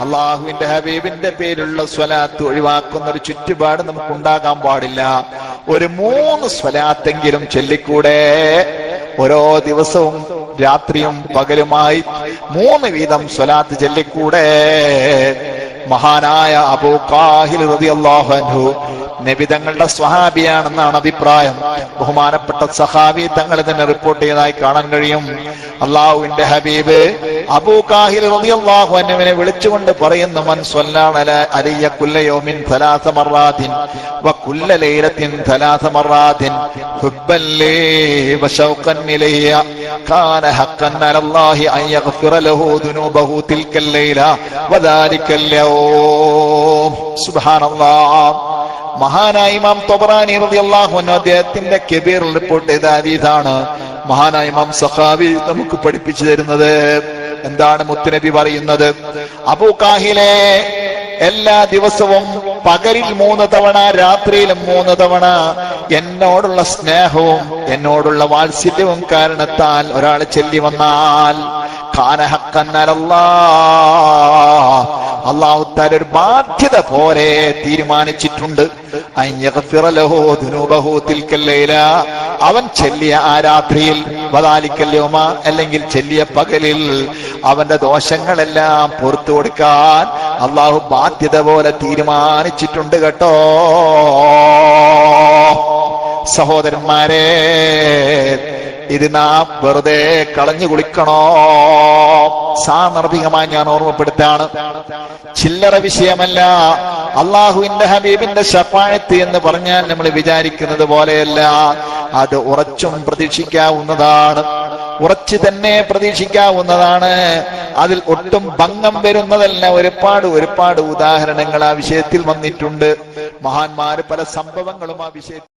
അള്ളാഹുവിന്റെ ഹബീബിന്റെ പേരുള്ള സ്വലാത്ത് ഒഴിവാക്കുന്ന ഒരു ചുറ്റുപാട് നമുക്കുണ്ടാകാൻ പാടില്ല. ഒരു 3 സ്വലാത്തെങ്കിലും ചൊല്ലിക്കൂടെ? ഓരോ ദിവസവും രാത്രിയും പകലുമായി 3 വീതം സ്വലാത്ത് ചൊല്ലിക്കൂടെ? മഹാനായ അബൂ ഖാഹിൽ റളിയല്ലാഹു അൻഹു നബി തങ്ങളുടെ സ്വഹാബിയാണെന്നാണ് അഭിപ്രായം. ബഹുമാനപ്പെട്ട സഹാബി തങ്ങൾ തന്നെ റിപ്പോർട്ട് ചെയ്തതായി കാണാൻ കഴിയും. അള്ളാഹുവിന്റെ ഹബീബ് അബൂ ഖാഹിൽ റളിയല്ലാഹു അൻഹുവിനെ വിളിച്ചുകൊണ്ട് പറയുന്നു, മൻ സ്വല്ലന അലയ്യ കുല്ല യൗമിൻ 3 മററാത്തിൻ വ കുല്ല ലൈലത്തിൻ 3 മററാത്തിൻ ഹുബ്ബൻ ലീ വ ശൗഖൻ ഇലയ്യ കാന ഹഖൻ അലല്ലാഹി അൻ യഗ്ഫിറ ലഹു ദുനൂബഹു തിൽക്കൽ ലൈല വ ദാലിക്കൽ യൗം. സുബ്ഹാനല്ലാഹ്. മഹാനായ ഇമാം ത്വബറാനി റളിയല്ലാഹു അൻഹു അദ്ദേഹത്തിന്റെ കബീറിൽ റിപ്പോർട്ട് ചെയ്ത ഹദീസാണ്. മഹാനായ ഇമാം സഖാവി നമുക്ക് പഠിപ്പിച്ചു തരുന്നത് എന്താണ് മുത്തുനബി പറയുന്നത്? അബൂ ഖാഹിലെ, എല്ലാ ദിവസവും പകലിൽ 3 തവണ രാത്രിയിലും 3 തവണ എന്നോടുള്ള സ്നേഹവും എന്നോടുള്ള വാത്സല്യവും കാരണത്താൽ ഒരാൾ ചൊല്ലി വന്നാൽ കാന ഹഖൻ അലല്ലാഹ്, അല്ലാഹു തആല ഒരു ബാധ്യത പോലെ തീരുമാനിച്ചിട്ടുണ്ട്, അൻ യഗ്ഫിറ ലഹു ദുനൂബഹു തിൽക്കൽ ലൈല, അവൻ ചൊല്ലിയ ആ രാത്രിയിൽ വദാലിക്കൽ യൗമ, അല്ലെങ്കിൽ ചൊല്ലിയ പകലിൽ അവന്റെ ദോഷങ്ങളെല്ലാം പുറത്തു കൊടുക്കാൻ അള്ളാഹു ബാധ്യത പോലെ തീരുമാനിച്ചിട്ടുണ്ട് കേട്ടോ. സഹോദരന്മാരെ, ഇത് നാം വെറുതെ കളഞ്ഞു കുളിക്കണോ? സാന്ദർഭികമായി ഞാൻ ഓർമ്മപ്പെടുത്താണ്, ചില്ലറ വിഷയമല്ല. അള്ളാഹുവിന്റെ ഹബീബിന്റെ ശഫാഅത്ത് എന്ന് പറഞ്ഞാൽ നമ്മൾ വിചാരിക്കുന്നത് പോലെയല്ല. അത് ഉറച്ചും പ്രതീക്ഷിക്കാവുന്നതാണ്, ഉറച്ചു തന്നെ പ്രതീക്ഷിക്കാവുന്നതാണ്. അതിൽ ഒട്ടും ഭംഗം വരുന്നതല്ല. ഒരുപാട് ഉദാഹരണങ്ങൾ ആ വിഷയത്തിൽ വന്നിട്ടുണ്ട്. മഹാന്മാര് പല സംഭവങ്ങളും ആ വിഷയത്തിൽ